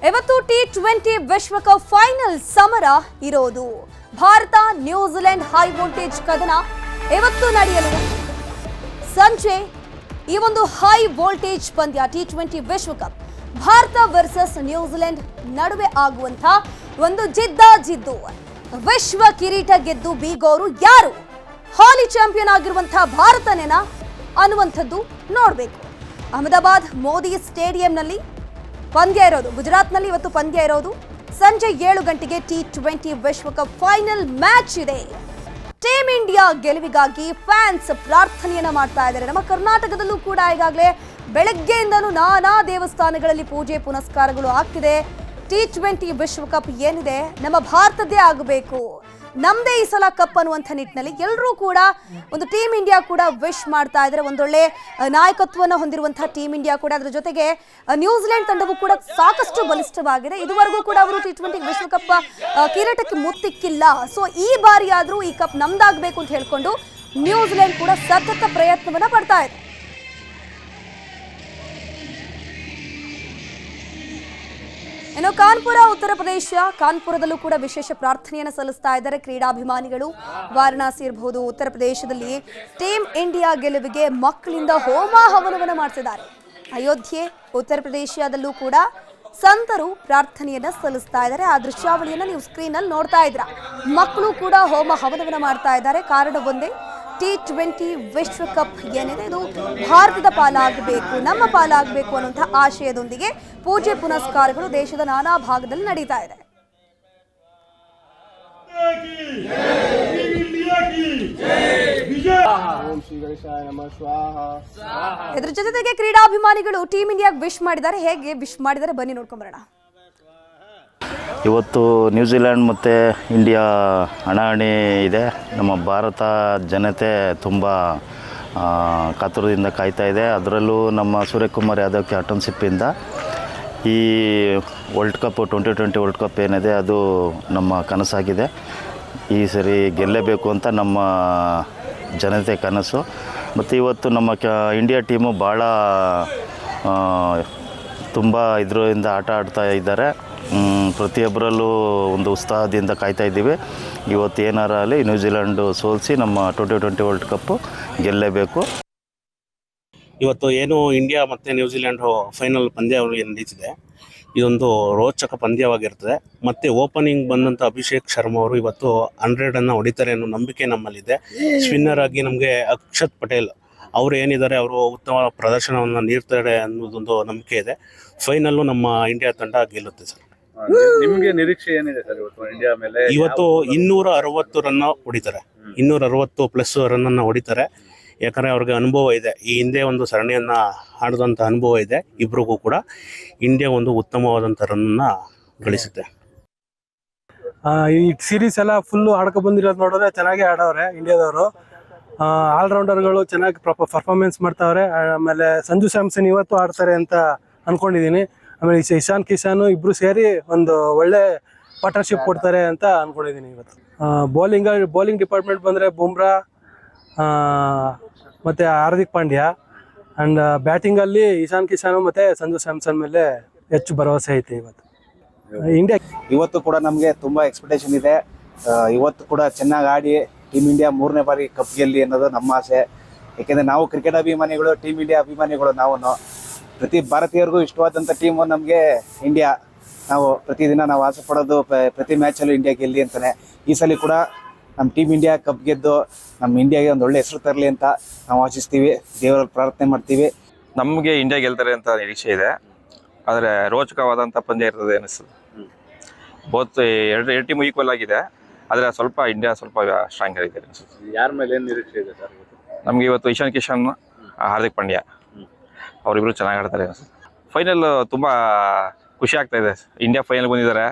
ಇವತ್ತು ಟಿ20 ವಿಶ್ವಕಪ್ ಫೈನಲ್ ಸಮರ ಇರೋದು. ಭಾರತ ನ್ಯೂಜಿಲೆಂಡ್ ಹೈ ವೋಲ್ಟೇಜ್ ಕದನ ಇವತ್ತು ನಡೆಯಲಿದೆ. ಸಂಜೆ ಈ ಒಂದು ಹೈ ವೋಲ್ಟೇಜ್ ಪಂದ್ಯ ಟಿ20 ವಿಶ್ವಕಪ್ ಭಾರತ ವರ್ಸಸ್ ನ್ಯೂಜಿಲೆಂಡ್ ನಡುವೆ ಆಗುವಂತ ಒಂದು ಜಿದ್ದು. ವಿಶ್ವ ಕಿರೀಟ ಗೆದ್ದು ಬೀಗೋರು ಯಾರು? ಹಾಲಿ ಚಾಂಪಿಯನ್ ಆಗಿರುವಂತಹ ಭಾರತನೇನಾ ಅನ್ನುವಂಥದ್ದು ನೋಡಬೇಕು. ಅಹಮದಾಬಾದ್ ಮೋದಿ ಸ್ಟೇಡಿಯಂನಲ್ಲಿ ಪಂದ್ಯ ಇರೋದು. ಗುಜರಾತ್ನಲ್ಲಿ ಇವತ್ತು ಪಂದ್ಯ ಇರೋದು. ಸಂಜೆ 7 ಗಂಟೆಗೆ ಟಿ20 ವಿಶ್ವಕಪ್ ಫೈನಲ್ ಮ್ಯಾಚ್ ಇದೆ. ಟೀಮ್ ಇಂಡಿಯಾ ಗೆಲುವಿಗಾಗಿ ಫ್ಯಾನ್ಸ್ ಪ್ರಾರ್ಥನೆಯನ್ನ ಮಾಡ್ತಾ ಇದ್ದಾರೆ. ನಮ್ಮ ಕರ್ನಾಟಕದಲ್ಲೂ ಕೂಡ ಈಗಾಗಲೇ ಬೆಳಗ್ಗೆಯಿಂದನೂ ನಾನಾ ದೇವಸ್ಥಾನಗಳಲ್ಲಿ ಪೂಜೆ ಪುನಸ್ಕಾರಗಳು ಆಗ್ತಿದೆ. ಟಿ20 ವಿಶ್ವಕಪ್ ಏನಿದೆ ನಮ್ಮ ಭಾರತದ್ದೇ ಆಗಬೇಕು, ನಮ್ದೇ ಈ ಸಲ ಕಪ್ ಅನ್ನುವಂಥ ನಿಟ್ಟಿನಲ್ಲಿ ಎಲ್ಲರೂ ಕೂಡ ಒಂದು ಟೀಮ್ ಇಂಡಿಯಾ ಕೂಡ ವಿಶ್ ಮಾಡ್ತಾ ಇದ್ದಾರೆ. ಒಂದೊಳ್ಳೆ ನಾಯಕತ್ವವನ್ನು ಹೊಂದಿರುವಂತಹ ಟೀಮ್ ಇಂಡಿಯಾ ಕೂಡ, ಅದರ ಜೊತೆಗೆ ನ್ಯೂಜಿಲೆಂಡ್ ತಂಡವೂ ಕೂಡ ಸಾಕಷ್ಟು ಬಲಿಷ್ಠವಾಗಿದೆ. ಇದುವರೆಗೂ ಕೂಡ ಅವರು ಟಿ20 ವಿಶ್ವಕಪ್ ಕಿರೀಟಕ್ಕೆ ಮುತ್ತಿಕ್ಕಿಲ್ಲ. ಸೊ ಈ ಬಾರಿ ಆದರೂ ಈ ಕಪ್ ನಮ್ದಾಗಬೇಕು ಅಂತ ಹೇಳ್ಕೊಂಡು ನ್ಯೂಜಿಲೆಂಡ್ ಕೂಡ ಸತತ ಪ್ರಯತ್ನವನ್ನ ಪಡ್ತಾ ಇದೆ. ಇನ್ನು ಕಾನ್ಪುರ ಉತ್ತರ ಪ್ರದೇಶ, ಕಾನ್ಪುರದಲ್ಲೂ ಕೂಡ ವಿಶೇಷ ಪ್ರಾರ್ಥನೆಯನ್ನು ಸಲ್ಲಿಸ್ತಾ ಇದ್ದಾರೆ ಕ್ರೀಡಾಭಿಮಾನಿಗಳು. ವಾರಣಾಸಿ ಇರಬಹುದು, ಉತ್ತರ ಪ್ರದೇಶದಲ್ಲಿ ಟೀಮ್ ಇಂಡಿಯಾ ಗೆಲುವಿಗೆ ಮಕ್ಕಳಿಂದ ಹೋಮ ಹವನವನ್ನು ಮಾಡಿಸಿದ್ದಾರೆ. ಅಯೋಧ್ಯೆ, ಉತ್ತರ ಪ್ರದೇಶದಲ್ಲೂ ಕೂಡ ಸಂತರು ಪ್ರಾರ್ಥನೆಯನ್ನ ಸಲ್ಲಿಸ್ತಾ ಇದ್ದಾರೆ. ಆ ದೃಶ್ಯಾವಳಿಯನ್ನ ನೀವು ಸ್ಕ್ರೀನ್ ಅಲ್ಲಿ ನೋಡ್ತಾ ಇದ್ರ. ಮಕ್ಕಳು ಕೂಡ ಹೋಮ ಹವನವನ್ನ ಮಾಡ್ತಾ ಇದ್ದಾರೆ. ಕಾರಣ ಒಂದೇ, ಟಿ20 ವಿಶ್ವಕಪ್ ಏನಿದೆ ಇದು ಭಾರತದ ಪಾಲಾಗಬೇಕು, ನಮ್ಮ ಪಾಲಾಗಬೇಕು ಅನ್ನುವಂಥ ಆಶಯದೊಂದಿಗೆ ಪೂಜೆ ಪುನಸ್ಕಾರಗಳು ದೇಶದ ನಾನಾ ಭಾಗದಲ್ಲಿ ನಡೀತಾ ಇದೆ. ಇದರ ಜೊತೆಗೆ ಕ್ರೀಡಾಭಿಮಾನಿಗಳು ಟೀಮ್ ಇಂಡಿಯಾಗೆ ವಿಶ್ ಮಾಡಿದ್ದಾರೆ. ಹೇಗೆ ವಿಶ್ ಮಾಡಿದ್ದಾರೆ ಬನ್ನಿ ನೋಡ್ಕೊಂಬರೋಣ. ಇವತ್ತು ನ್ಯೂಜಿಲೆಂಡ್ ಮತ್ತು ಇಂಡಿಯಾ ಹಣಾಹಣಿ ಇದೆ. ನಮ್ಮ ಭಾರತ ಜನತೆ ತುಂಬ ಕಾತುರದಿಂದ ಕಾಯ್ತಾ ಇದೆ. ಅದರಲ್ಲೂ ನಮ್ಮ ಸೂರ್ಯಕುಮಾರ್ ಯಾದವ್ ಕ್ಯಾಪ್ಟನ್ಶಿಪ್ಪಿಂದ ಈ ವರ್ಲ್ಡ್ ಕಪ್ 2020 ವರ್ಲ್ಡ್ ಕಪ್ ಏನಿದೆ ಅದು ನಮ್ಮ ಕನಸಾಗಿದೆ. ಈ ಸರಿ ಗೆಲ್ಲಬೇಕು ಅಂತ ನಮ್ಮ ಜನತೆ ಕನಸು. ಮತ್ತು ಇವತ್ತು ನಮ್ಮ ಇಂಡಿಯಾ ಟೀಮು ಭಾಳ ತುಂಬ ಇದರಿಂದ ಆಟ ಆಡ್ತಾ ಇದ್ದಾರೆ. ಪ್ರತಿಯೊಬ್ಬರಲ್ಲೂ ಒಂದು ಉತ್ಸಾಹದಿಂದ ಕಾಯ್ತಾ ಇದ್ದೀವಿ. ಇವತ್ತು ಏನಾರ ಆಗಲಿ ನ್ಯೂಜಿಲೆಂಡು ಸೋಲಿಸಿ ನಮ್ಮ 2020 ವರ್ಲ್ಡ್ ಕಪ್ಪು ಗೆಲ್ಲಲೇಬೇಕು. ಇವತ್ತು ಏನು ಇಂಡಿಯಾ ಮತ್ತು ನ್ಯೂಜಿಲೆಂಡ್ ಫೈನಲ್ ಪಂದ್ಯಾವಳಿ ನಡೀತಿದೆ. ಇದೊಂದು ರೋಚಕ ಪಂದ್ಯವಾಗಿರ್ತದೆ. ಮತ್ತು ಓಪನಿಂಗ್ ಬಂದಂಥ ಅಭಿಷೇಕ್ ಶರ್ಮಾ ಅವರು ಇವತ್ತು 100 ಹೊಡಿತಾರೆ ಅನ್ನೋ ನಂಬಿಕೆ ನಮ್ಮಲ್ಲಿದೆ. ಸ್ಪಿನ್ನರ್ ಆಗಿ ನಮಗೆ ಅಕ್ಷತ್ ಪಟೇಲ್ ಅವರು ಏನಿದ್ದಾರೆ, ಅವರು ಉತ್ತಮ ಪ್ರದರ್ಶನವನ್ನು ನೀಡ್ತಾರೆ ಅನ್ನೋದೊಂದು ನಂಬಿಕೆ ಇದೆ. ಫೈನಲ್ಲು ನಮ್ಮ ಇಂಡಿಯಾ ತಂಡ ಗೆಲ್ಲುತ್ತೆ ಸರ್. ನಿಮಗೆ ನಿರೀಕ್ಷೆ ಏನಿದೆ ಸರ್ ಇವತ್ತು ಇಂಡಿಯಾ ಮೇಲೆ? ಇವತ್ತು 260 ರನ್ ಹೊಡಿತಾರೆ, 260 ಪ್ಲಸ್ ರನ್ನನ್ನು ಹೊಡಿತಾರೆ. ಯಾಕಂದರೆ ಅವ್ರಿಗೆ ಅನುಭವ ಇದೆ, ಈ ಹಿಂದೆ ಒಂದು ಸರಣಿಯನ್ನು ಆಡಿದಂಥ ಅನುಭವ ಇದೆ ಇಬ್ರಿಗೂ ಕೂಡ. ಇಂಡಿಯಾ ಒಂದು ಉತ್ತಮವಾದಂಥ ರನ್ನನ್ನು ಗಳಿಸುತ್ತೆ. ಈ ಸೀರೀಸ್ ಎಲ್ಲ ಫುಲ್ಲು ಆಡ್ಕೊ ಬಂದಿರೋದು ನೋಡಿದ್ರೆ ಚೆನ್ನಾಗಿ ಆಡವ್ರೆ ಇಂಡಿಯಾದವರು. ಆಲ್ರೌಂಡರ್ಗಳು ಚೆನ್ನಾಗಿ ಪರ್ಫಾರ್ಮೆನ್ಸ್ ಮಾಡ್ತಾವ್ರೆ. ಆಮೇಲೆ ಸಂಜು ಸ್ಯಾಮ್ಸನ್ ಇವತ್ತು ಆಡ್ತಾರೆ ಅಂತ ಅಂದ್ಕೊಂಡಿದ್ದೀನಿ. ಆಮೇಲೆ ಇಶಾನ್ ಕಿಶಾನು ಇಬ್ಬರು ಸೇರಿ ಒಂದು ಒಳ್ಳೆ ಪಾರ್ಟ್ನರ್ಶಿಪ್ ಕೊಡ್ತಾರೆ ಅಂತ ಅಂದ್ಕೊಂಡಿದ್ದೀನಿ ಇವತ್ತು. ಬೌಲಿಂಗ್ ಡಿಪಾರ್ಟ್ಮೆಂಟ್ ಬಂದರೆ ಬುಮ್ರಾ ಮತ್ತು ಹಾರ್ದಿಕ್ ಪಾಂಡ್ಯ. ಆ್ಯಂಡ್ ಬ್ಯಾಟಿಂಗಲ್ಲಿ ಇಶಾನ್ ಕಿಶಾನು ಮತ್ತು ಸಂಜು ಸ್ಯಾಮ್ಸನ್ ಮೇಲೆ ಹೆಚ್ಚು ಭರವಸೆ ಐತೆ ಇವತ್ತು ಇಂಡಿಯಾ. ಇವತ್ತು ಕೂಡ ನಮಗೆ ತುಂಬ ಎಕ್ಸ್ಪೆಕ್ಟೇಷನ್ ಇದೆ. ಇವತ್ತು ಕೂಡ ಚೆನ್ನಾಗಿ ಆಡಿ ಟೀಮ್ ಇಂಡಿಯಾ 3ನೇ ಬಾರಿ ಕಪ್ ಗೆಲ್ಲಿ ಅನ್ನೋದು ನಮ್ಮ ಆಸೆ. ಏಕೆಂದರೆ ನಾವು ಕ್ರಿಕೆಟ್ ಅಭಿಮಾನಿಗಳು, ಟೀಮ್ ಇಂಡಿಯಾ ಅಭಿಮಾನಿಗಳು. ನಾವು ಪ್ರತಿ ಭಾರತೀಯರಿಗೂ ಇಷ್ಟವಾದಂಥ ಟೀಮು ನಮಗೆ ಇಂಡಿಯಾ. ನಾವು ಪ್ರತಿದಿನ ನಾವು ಆಸೆ ಪಡೋದು ಪ್ರತಿ ಮ್ಯಾಚಲ್ಲೂ ಇಂಡಿಯಾ ಗೆಲ್ಲಿ ಅಂತಲೇ. ಈ ಸಲ ಕೂಡ ನಮ್ಮ ಟೀಮ್ ಇಂಡಿಯಾ ಕಪ್ ಗೆದ್ದು ನಮ್ಮ ಇಂಡಿಯಾಗೆ ಒಂದು ಒಳ್ಳೆ ಹೆಸರು ತರಲಿ ಅಂತ ನಾವು ಆಶಿಸ್ತೀವಿ, ದೇವರಲ್ಲಿ ಪ್ರಾರ್ಥನೆ ಮಾಡ್ತೀವಿ. ನಮಗೆ ಇಂಡಿಯಾ ಗೆಲ್ತಾರೆ ಅಂತ ನಿರೀಕ್ಷೆ ಇದೆ. ಆದರೆ ರೋಚಕವಾದಂಥ ಪಂದ್ಯ ಇರ್ತದೆ ಅನಿಸ್ತದೆ. ಬೋತ್ ಎರಡು ಟೀಮು ಈಕ್ವಲ್ ಆಗಿದೆ. ಆದರೆ ಸ್ವಲ್ಪ ಇಂಡಿಯಾ ಸ್ವಲ್ಪ ಸ್ಟ್ರಾಂಗ್ ಆಗಿದೆ ಅನಿಸುತ್ತೆ. ಯಾರ ಮೇಲೆ ಏನು ನಿರೀಕ್ಷೆ ಇದೆ ಸರ್? ನಮಗೆ ಇವತ್ತು ಇಶಾನ್ ಕಿಶನ್, ಹಾರ್ದಿಕ್ ಪಾಂಡ್ಯ ಅವರಿಬ್ಬರು ಚೆನ್ನಾಗಿ ಆಡ್ತಾರೆ ಅನಿಸುತ್ತೆ. ಫೈನಲ್ ತುಂಬ ಖುಷಿ ಆಗ್ತಾ ಇದೆ. ಇಂಡಿಯಾ ಫೈನಲ್ ಬಂದಿದ್ದಾರೆ,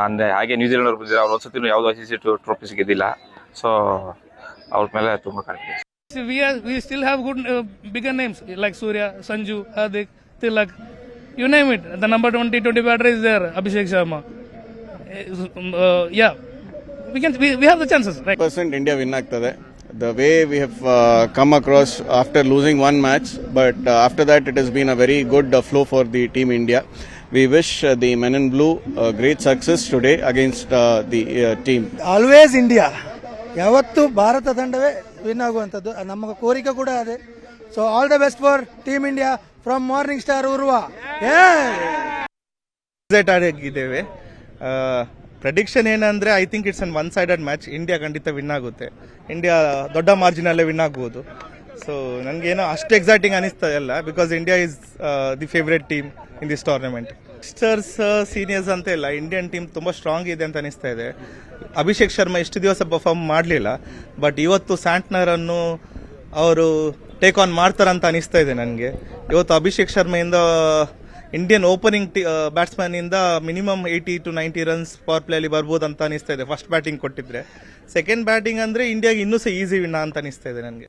ಅಂದರೆ ಹಾಗೆ ನ್ಯೂಜಿಲೆಂಡ್ ಅವ್ರು ಬಂದಿದ್ದಾರೆ. ಅವ್ರು ಒಂದ್ಸತಿ ಯಾವುದೋ ICC ಟ್ರೋಫೀಸ್ ಗೆದ್ದಿಲ್ಲ. ಸೊ ಅವ್ರ ಮೇಲೆ ತುಂಬ confidence. We still have good bigger names like Surya, Sanju, Hardik, Tilak, you name it. The number 20 batter is there, Abhishek Sharma. Yeah, we have the chances. Right? 100% India win ಆಗ್ತದೆ. The way we have come across after losing one match, but after that it has been a very good flow for the team India. we wish the men in blue great success today against the team. Always India, ಯಾವತ್ತು Bharat ತಂಡವೇ win ಆಗುವಂಥದ್ದು ನಮ್ಮ ಕೋರಿಕೆ ಕೂಡ ಅದೇ. So all the best for team India from morning star Urwa. ಆಗಿದ್ದೇವೆ. Prediction ಏನಂದ್ರೆ I think it's an one sided match. India ಖಂಡಿತ win ಆಗುತ್ತೆ. ಇಂಡಿಯಾ ದೊಡ್ಡ ಮಾರ್ಜಿನ್ ಅಲ್ಲೇ ವಿನ್ ಆಗ್ಬೋದು. ಸೊ ನನಗೇನೋ ಅಷ್ಟು ಎಕ್ಸೈಟಿಂಗ್ ಅನಿಸ್ತಾ ಇಲ್ಲ, because India is the favourite team in this tournament. Youngsters seniors ಅಂತ ಇಲ್ಲ, ಇಂಡಿಯನ್ ಟೀಮ್ ತುಂಬಾ ಸ್ಟ್ರಾಂಗ್ ಇದೆ ಅಂತ ಅನಿಸ್ತಾ ಇದೆ. ಅಭಿಷೇಕ್ ಶರ್ಮಾ ಎಷ್ಟು ದಿವಸ ಪರ್ಫಾರ್ಮ್ ಮಾಡಲಿಲ್ಲ, ಬಟ್ ಇವತ್ತು ಸ್ಯಾಂಟ್ನರ್ ಅನ್ನು ಅವರು ಟೇಕ್ ಆನ್ ಮಾಡ್ತಾರಂತ ಅನಿಸ್ತಾ ಇದೆ ನನಗೆ. ಇವತ್ತು ಅಭಿಷೇಕ್ ಶರ್ಮೆಯಿಂದ ಇಂಡಿಯನ್ ಓಪನಿಂಗ್ ಬ್ಯಾಟ್ಸ್ಮನ್ ಇಂದ minimum 80 to 90 runs power play ಅಲ್ಲಿ ಬರ್ಬೋದು ಅಂತ ಅನಿಸ್ತಾ ಇದೆ ಫಸ್ಟ್ ಬ್ಯಾಟಿಂಗ್ ಕೊಟ್ಟಿದ್ರೆ. ಸೆಕೆಂಡ್ ಬ್ಯಾಟಿಂಗ್ ಅಂದ್ರೆ ಇಂಡಿಯಾಗೆ ಇನ್ನೂ ಸಹ ಈಸಿ ವಿನ್ ಅಂತ ಅನಿಸ್ತಾ ಇದೆ ನನಗೆ.